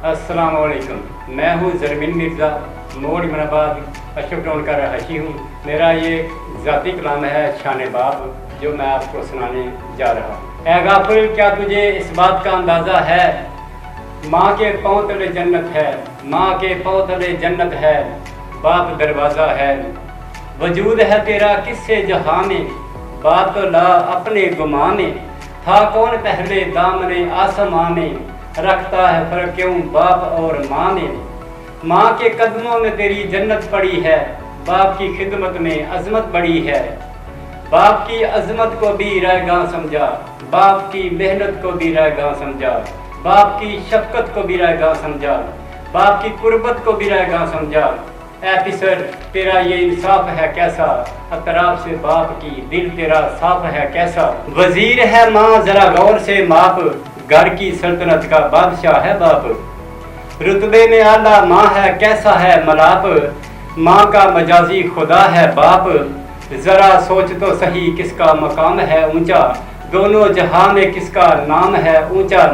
अस्सलाम वालेकुम। मैं हूँ ज़रमीन मिर्ज़ा, मोड़ इमनाबाद अशरफ टाउन का रहायशी हूँ। मेरा ये ज़ाती कलाम है शान बाप, जो मैं आपको सुनाने जा रहा हूँ। ऐ गाफिल, क्या तुझे इस बात का अंदाज़ा है, माँ के पाँव तले जन्नत है, माँ के पाँव तले जन्नत है, बाप दरवाज़ा है। वजूद है तेरा किससे जहाँ में, बात तो ला अपने गुमा में। था कौन पहले दामने आसमां में, रखता है फर्क क्यों बाप और माँ में। माँ के कदमों में तेरी जन्नत पड़ी है, बाप की खिदमत में अजमत बड़ी है। बाप की अजमत को भी रैगा समझा, बाप की मेहनत को भी रैगा समझा, बाप की शफकत को भी रैगा समझा, बाप की कुर्बत को भी रैगा समझा। ऐ पिसर, तेरा ये इंसाफ है कैसा, अतराफ से बाप की दिल तेरा साफ है कैसा। वजीर है माँ जरा गौर से माप, घर की सल्तनत का बादशाह है बाप। रुतबे में आला माँ है कैसा है मलाप, माँ का मजाजी खुदा है बाप। जरा सोच तो सही किसका मकाम है ऊंचा, दोनों जहां में किसका नाम है ऊंचा।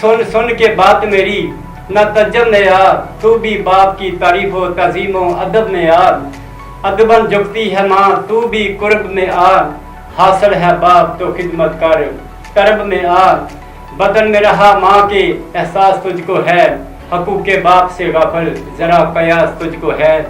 सुन सुन के बात मेरी न तजब में आ, तू भी बाप की तारीफ व तज़ीम व अदब में आ। अदबन झुकती है माँ तू भी कुर्ब में आ, हासिल है बाप तो खिदमत कर तरब में आ। बदन में रहा माँ के एहसास तुझको है, हकूक़ के बाप से गाफिल जरा कयास तुझको है।